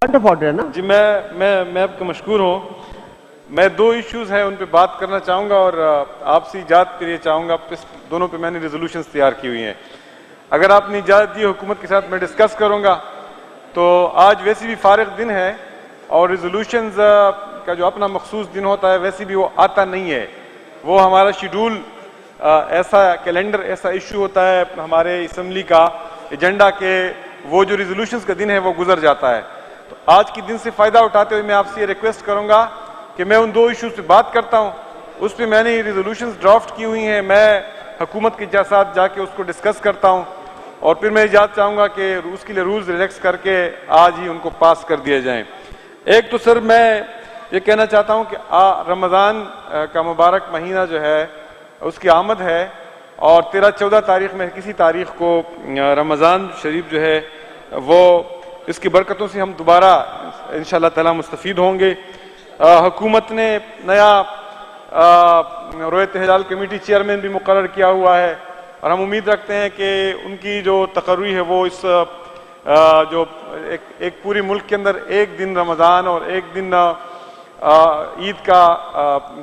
Point of order है ना जी। मैं आपका मशकूर हूँ। मैं दो इश्यूज हैं उन पे बात करना चाहूँगा और आपसे इजाज़त के लिए चाहूँगा। दोनों पे मैंने रेजोल्यूशंस तैयार की हुई हैं। अगर आपने इजाज़त दी हुकूमत के साथ मैं डिस्कस करूँगा। तो आज वैसे भी फारिग दिन है और रेजोल्यूशंस का जो अपना मखसूस दिन होता है वैसे भी वो आता नहीं है। वो हमारा शेड्यूल ऐसा कैलेंडर ऐसा इशू होता है हमारे असम्बली का एजेंडा के, वो जो रेजोल्यूशंस का दिन है वो गुजर जाता है। तो आज के दिन से फ़ायदा उठाते हुए मैं आपसे ये रिक्वेस्ट करूँगा कि मैं उन दो इशूज़ पे बात करता हूँ। उस पर मैंने रेजोल्यूशंस ड्राफ्ट की हुई हैं, मैं हुकूमत के साथ जाके उसको डिस्कस करता हूँ और फिर मैं इजाज़त चाहूँगा कि उसके लिए रूल्स रिलैक्स करके आज ही उनको पास कर दिए जाएँ। एक तो सर मैं ये कहना चाहता हूँ कि रमज़ान का मुबारक महीना जो है उसकी आमद है और 13-14 तारीख में किसी तारीख को रमज़ान शरीफ जो है वो इसकी बरकतों से हम दोबारा इंशाअल्लाह ताला मुस्तफ़ीद होंगे। हुकूमत ने नया रोयत हिलाल कमेटी चेयरमैन भी मुकर्रर किया हुआ है और हम उम्मीद रखते हैं कि उनकी जो तकर्री है वो इस जो एक पूरी मुल्क के अंदर एक दिन रमज़ान और एक दिन ईद का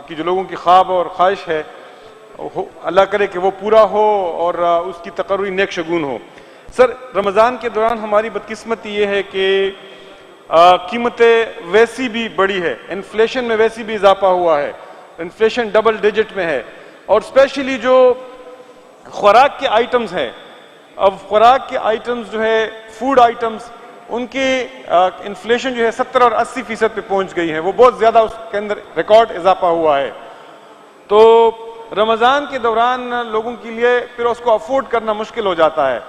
की जो लोगों की ख्वाब और ख्वाहिश है अल्लाह करे कि वो पूरा हो और उसकी तकर्री नेक शगुन हो। सर रमज़ान के दौरान हमारी बदकिस्मती ये है कि कीमतें वैसी भी बढ़ी है, इन्फ्लेशन में वैसी भी इजाफा हुआ है, इन्फ्लेशन डबल डिजिट में है और स्पेशली जो खुराक के आइटम्स हैं, अब खुराक के आइटम्स जो है फूड आइटम्स उनकी इन्फ्लेशन जो है 70 और 80% पे पहुंच गई है। वो बहुत ज़्यादा उसके अंदर रिकॉर्ड इजाफा हुआ है। तो रमज़ान के दौरान लोगों के लिए फिर उसको अफोर्ड करना मुश्किल हो जाता है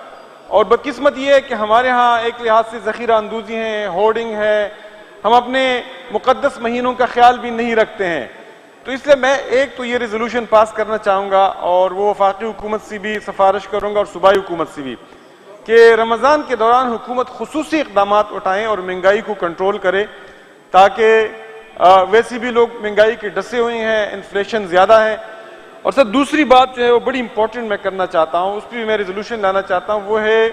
और बदकिस्मत ये है कि हमारे यहाँ एक लिहाज से ज़ख़ीरा अंदूज़ी है, होर्डिंग है, हम अपने मुक़द्दस महीनों का ख्याल भी नहीं रखते हैं। तो इसलिए मैं एक तो ये रेजोल्यूशन पास करना चाहूँगा और वो वफाकी हुकूमत से भी सिफारिश करूँगा और सूबाई हुकूमत से भी कि रमज़ान के दौरान हुकूमत खुसूसी इक़दाम उठाएँ और महंगाई को कंट्रोल करे, ताकि वैसे भी लोग महंगाई के डसे हुए हैं, इन्फ्लेशन ज़्यादा है। और सर दूसरी बात जो है वो बड़ी इंपॉर्टेंट मैं करना चाहता हूँ, उस पर भी मैं रेजोल्यूशन लाना चाहता हूँ, वो है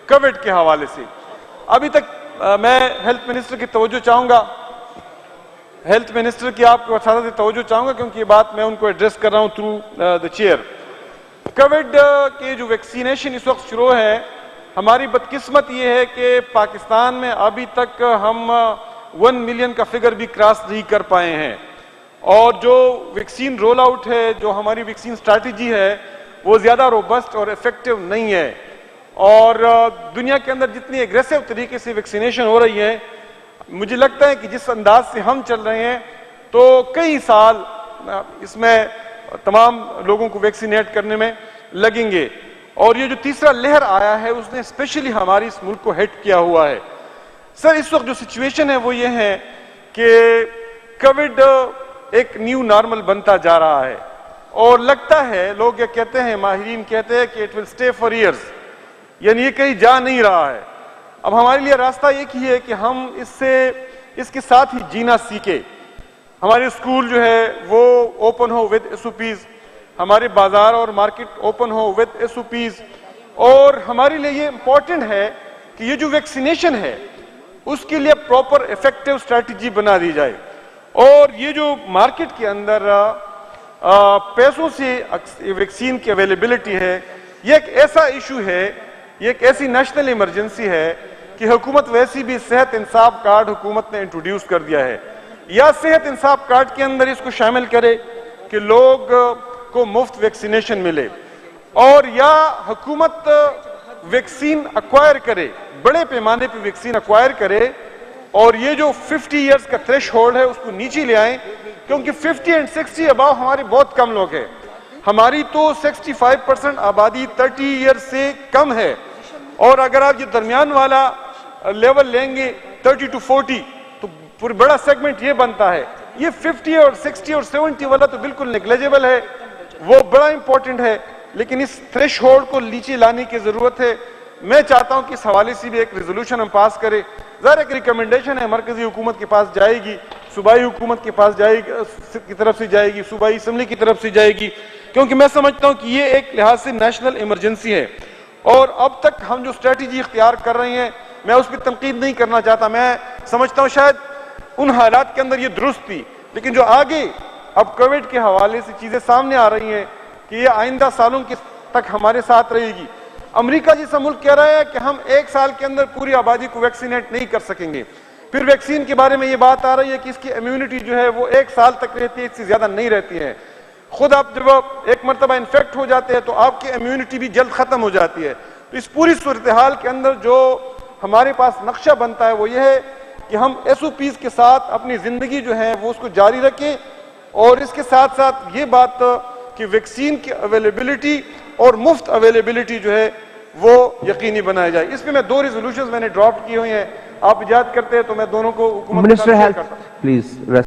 कोविड के हवाले से। अभी तक मैं हेल्थ मिनिस्टर की तवज्जो चाहूँगा, हेल्थ मिनिस्टर की आपको वसादत से तवज्जो चाहूँगा क्योंकि ये बात मैं उनको एड्रेस कर रहा हूँ थ्रू द चेयर। कोविड के जो वैक्सीनेशन इस वक्त शुरू है, हमारी बदकिस्मत ये है कि पाकिस्तान में अभी तक हम 1 मिलियन का फिगर भी क्रॉस नहीं कर पाए हैं और जो वैक्सीन रोल आउट है, जो हमारी वैक्सीन स्ट्रैटेजी है वो ज़्यादा रोबस्ट और इफेक्टिव नहीं है और दुनिया के अंदर जितनी एग्रेसिव तरीके से वैक्सीनेशन हो रही है, मुझे लगता है कि जिस अंदाज से हम चल रहे हैं तो कई साल इसमें तमाम लोगों को वैक्सीनेट करने में लगेंगे और ये जो तीसरा लहर आया है उसने स्पेशली हमारी इस मुल्क को हिट किया हुआ है। सर इस वक्त जो सिचुएशन है वो ये है कि कोविड एक न्यू नॉर्मल बनता जा रहा है और लगता है, लोग ये कहते हैं, माहिरीन कहते हैं कि it will stay for years, यानी ये कहीं जा नहीं रहा है। अब हमारे लिए रास्ता एक ही है कि हम इसके साथ ही जीना सीखे। हमारे स्कूल जो है वो ओपन हो विद SOPs, हमारे बाजार और मार्केट ओपन हो विद SOPs और हमारे लिए ये इंपॉर्टेंट है कि ये जो वैक्सीनेशन है उसके लिए प्रॉपर इफेक्टिव स्ट्रैटेजी बना दी जाए और ये जो मार्केट के अंदर पैसों से वैक्सीन की अवेलेबिलिटी है, ये एक ऐसा इशू है, ये एक ऐसी नेशनल इमरजेंसी है कि हुकूमत वैसी भी सेहत इंसाफ कार्ड हुकूमत ने इंट्रोड्यूस कर दिया है, या सेहत इंसाफ कार्ड के अंदर इसको शामिल करे कि लोग को मुफ्त वैक्सीनेशन मिले और या हुकूमत वैक्सीन अक्वायर करे, बड़े पैमाने पर वैक्सीन अक्वायर करे और ये जो 50 इयर्स का थ्रेश होल्ड है उसको नीचे ले आए, क्योंकि 50 एंड 60 अबाव हमारे बहुत कम लोग हैं। हमारी तो 65% आबादी 30 इयर्स से कम है और अगर आप ये दरमियान वाला लेवल लेंगे 30 to 40 तो पूरा बड़ा सेगमेंट ये बनता है। ये 50 और 60 और 70 वाला तो बिल्कुल नेग्लेजिबल है, वो बड़ा इंपॉर्टेंट है, लेकिन इस थ्रेश होल्ड को नीचे लाने की जरूरत है। मैं चाहता हूं कि इस हवाले से भी एक रेजोल्यूशन हम पास करें। ज़ाहिर एक रिकमेंडेशन है, मरकजी हुकूमत के पास जाएगी, सूबाई हुकूमत के पास जाएगी, की तरफ से जाएगी, सूबाई असम्बली की तरफ से जाएगी, क्योंकि मैं समझता हूं कि ये एक लिहाज से नेशनल इमरजेंसी है और अब तक हम जो स्ट्रेटजी इख्तियार कर रहे हैं मैं उस पर तनकीद नहीं करना चाहता। मैं समझता हूं शायद उन हालात के अंदर ये दुरुस्त थी, लेकिन जो आगे अब कोविड के हवाले से चीजें सामने आ रही हैं कि ये आइंदा सालों के तक हमारे साथ रहेगी। अमेरिका जैसा मुल्क कह रहा है कि हम 1 साल के अंदर पूरी आबादी को वैक्सीनेट नहीं कर सकेंगे। फिर वैक्सीन के बारे में ये बात आ रही है कि इसकी इम्यूनिटी जो है वो 1 साल तक रहती है, इससे ज्यादा नहीं रहती है। खुद आप जब एक मरतबा इन्फेक्ट हो जाते हैं तो आपकी इम्यूनिटी भी जल्द खत्म हो जाती है। तो इस पूरी सूरत हाल के अंदर जो हमारे पास नक्शा बनता है वो ये है कि हम SOPs के साथ अपनी जिंदगी जो है वो उसको जारी रखें, और इसके साथ साथ ये बात कि वैक्सीन की अवेलेबिलिटी और मुफ्त अवेलेबिलिटी जो है वो यकीनी बनाया जाए। इसमें मैं 2 रेजोल्यूशंस मैंने ड्राफ्ट की हुई हैं, आप इजाजत करते हैं तो मैं दोनों को हुकूमत मिनिस्टर हेल्थ प्लीज।